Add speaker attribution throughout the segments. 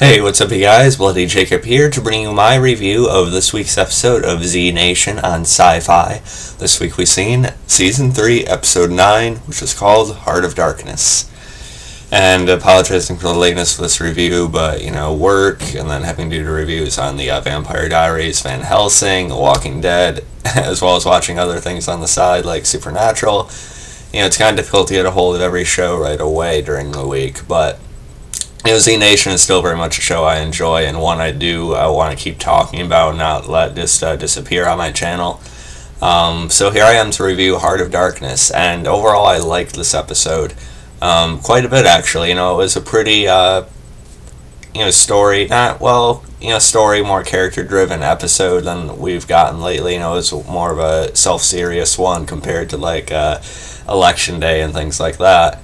Speaker 1: Hey, what's up, you guys? Bloody Jacob here to bring you my review of this week's episode of Z Nation on Syfy. This week we've seen Season 3, Episode 9, which is called Heart of Darkness. And apologizing for the lateness of this review, but, work, and then having to do the reviews on the Vampire Diaries, Van Helsing, Walking Dead, as well as watching other things on the side like Supernatural. It's kind of difficult to get a hold of every show right away during the week, but Z Nation is still very much a show I enjoy and one I want to keep talking about, not let this disappear on my channel. So here I am to review Heart of Darkness, and overall I liked this episode quite a bit, actually. It was a pretty story, story, more character-driven episode than we've gotten lately. It was more of a self-serious one compared to Election Day and things like that.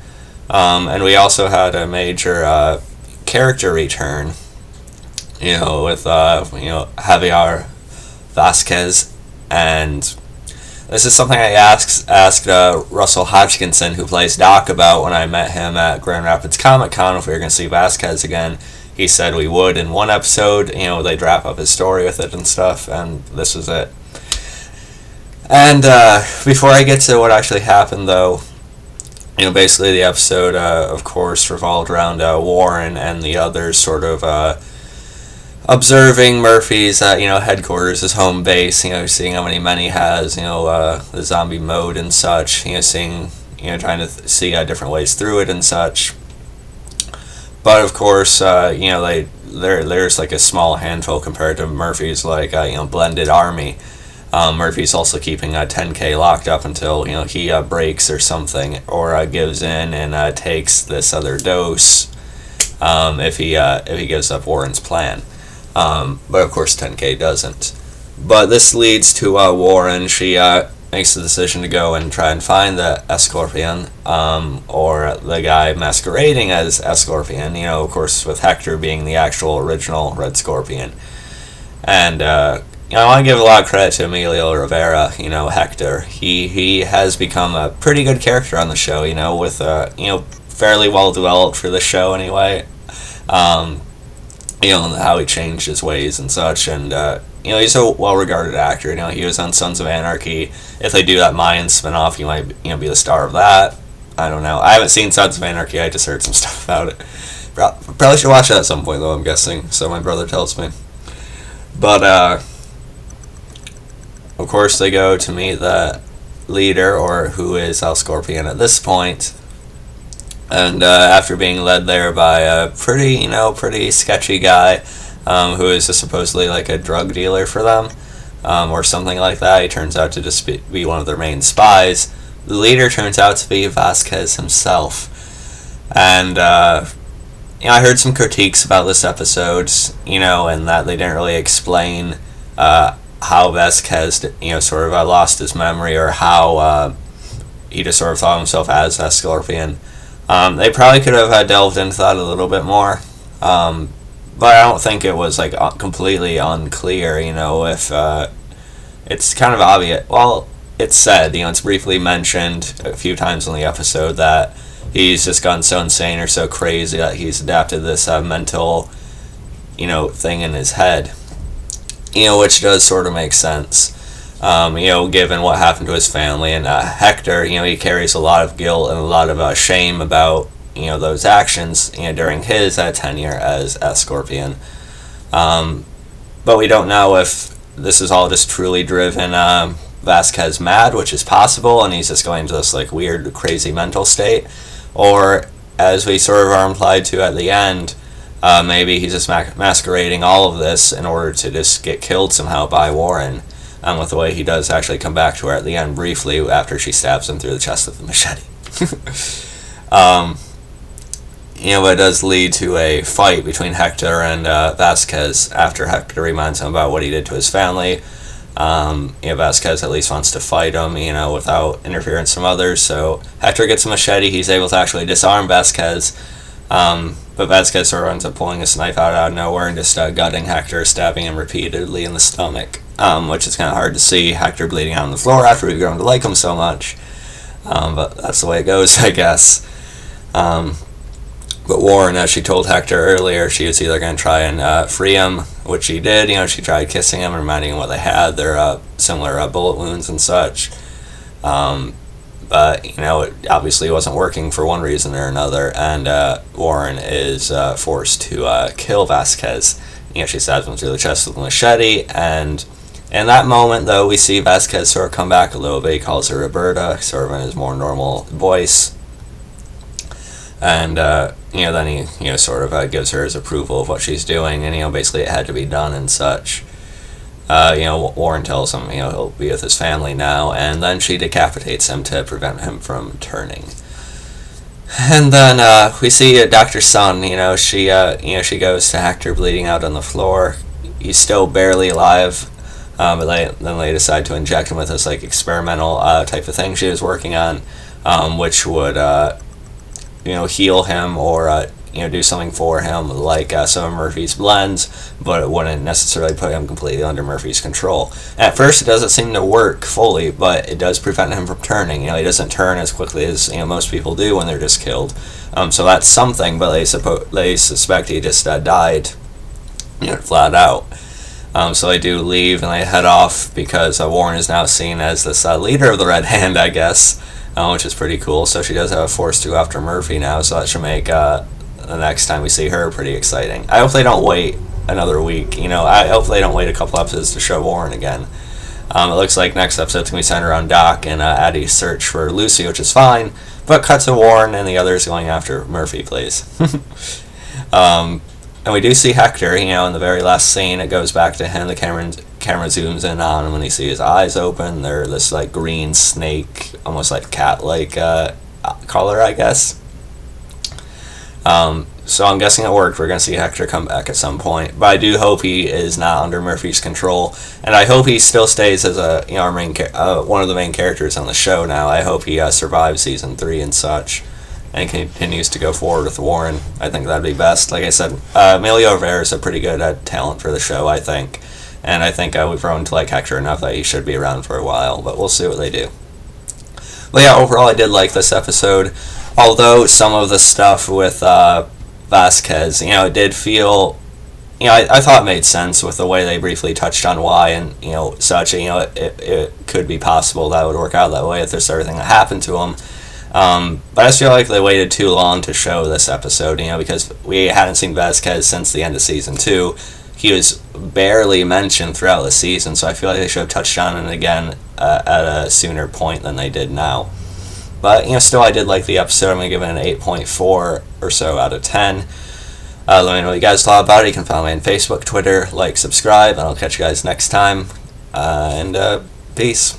Speaker 1: And we also had a major character return, with Javier Vasquez, and this is something I asked Russell Hodgkinson, who plays Doc, about when I met him at Grand Rapids Comic Con, if we were going to see Vasquez again. He said we would in one episode. They'd wrap up his story with it and stuff, and this was it. And before I get to what actually happened, though, basically the episode, of course, revolved around Warren and the others sort of observing Murphy's, headquarters, his home base, seeing how many men he has, the zombie mode and such, seeing, trying to see different ways through it and such. But, of course, there's like a small handful compared to Murphy's, blended army. Murphy's also keeping 10K locked up until he breaks or something, or gives in and takes this other dose if he gives up Warren's plan. But of course 10K doesn't. But this leads to Warren. She makes the decision to go and try and find the Escorpion, or the guy masquerading as Escorpion. Of course, with Hector being the actual original Red Scorpion. And I want to give a lot of credit to Emilio Rivera, Hector. He has become a pretty good character on the show, with, fairly well developed for the show anyway. And how he changed his ways and such, and, he's a well-regarded actor. He was on Sons of Anarchy. If they do that Mayan spinoff, he might, be the star of that. I don't know. I haven't seen Sons of Anarchy. I just heard some stuff about it. Probably should watch that at some point, though, I'm guessing. So my brother tells me. But, of course, they go to meet the leader, or who is Escorpion at this point. And after being led there by a pretty sketchy guy, who is supposedly like a drug dealer for them, or something like that. He turns out to just be one of their main spies. The leader turns out to be Vasquez himself. And I heard some critiques about this episode, and that they didn't really explain how Vasquez, sort of lost his memory, or how he just sort of thought of himself as Escorpion. They probably could have delved into that a little bit more, but I don't think it was completely unclear. If it's kind of obvious. Well, it's said, it's briefly mentioned a few times in the episode that he's just gone so insane or so crazy that he's adapted this mental, thing in his head. Which does sort of make sense, given what happened to his family. And Hector, he carries a lot of guilt and a lot of shame about, those actions, during his tenure as Escorpion. But we don't know if this is all just truly driven Vasquez mad, which is possible, and he's just going into this, weird, crazy mental state. Or, as we sort of are implied to at the end, maybe he's just masquerading all of this in order to just get killed somehow by Warren, with the way he does actually come back to her at the end briefly after she stabs him through the chest with the machete. But it does lead to a fight between Hector and Vasquez after Hector reminds him about what he did to his family. Vasquez at least wants to fight him, without interference from others. So Hector gets a machete. He's able to actually disarm Vasquez. But Vasquez sort of ends up pulling his knife out of nowhere and just gutting Hector, stabbing him repeatedly in the stomach, which is kind of hard to see Hector bleeding out on the floor after we've grown to like him so much. But that's the way it goes, I guess. But Warren, as she told Hector earlier, she was either going to try and free him, which she did. She tried kissing him and reminding him what they had, their similar bullet wounds and such. But, it obviously wasn't working for one reason or another, and Warren is forced to kill Vasquez. She stabs him through the chest with a machete, and in that moment, though, we see Vasquez sort of come back a little bit. He calls her Roberta, sort of in his more normal voice. And, then he sort of gives her his approval of what she's doing, and, basically it had to be done and such. Warren tells him, he'll be with his family now, and then she decapitates him to prevent him from turning. And then, we see Dr. Sun, she goes to Hector bleeding out on the floor. He's still barely alive, but they decide to inject him with this, experimental, type of thing she was working on, which would, heal him or, do something for him, like some of Murphy's blends, but it wouldn't necessarily put him completely under Murphy's control. At first, it doesn't seem to work fully, but it does prevent him from turning. He doesn't turn as quickly as most people do when they're just killed. So that's something, but they suspect he just died, flat out. So they do leave and they head off because Warren is now seen as this leader of the Red Hand, I guess, which is pretty cool. So she does have a force to go after Murphy now, so that should make the next time we see her pretty exciting. I hope they don't wait another week. I hope they don't wait a couple episodes to show Warren again. It looks like next episode's going to be centered around Doc and Addie's search for Lucy, which is fine, but cut to Warren and the others going after Murphy, please. And we do see Hector, in the very last scene. It goes back to him. The camera zooms in on him when you see his eyes open. They're this green snake, almost cat-like color, I guess. So I'm guessing it worked. We're going to see Hector come back at some point, but I do hope he is not under Murphy's control, and I hope he still stays as our main one of the main characters on the show now. I hope he survives season 3 and such, and continues to go forward with Warren. I think that'd be best. Like I said, Emilio Rivera is a pretty good talent for the show, I think, and I think we've grown to like Hector enough that he should be around for a while, but we'll see what they do. But yeah, overall I did like this episode. Although some of the stuff with Vasquez, it did feel, I thought it made sense with the way they briefly touched on why and, such, it could be possible that would work out that way if there's everything that happened to him. But I just feel like they waited too long to show this episode, because we hadn't seen Vasquez since the end of season 2. He was barely mentioned throughout the season, so I feel like they should have touched on it again at a sooner point than they did now. But, still I did like the episode. I'm going to give it an 8.4 or so out of 10. Let me know what you guys thought about it. You can follow me on Facebook, Twitter, subscribe, and I'll catch you guys next time. And peace.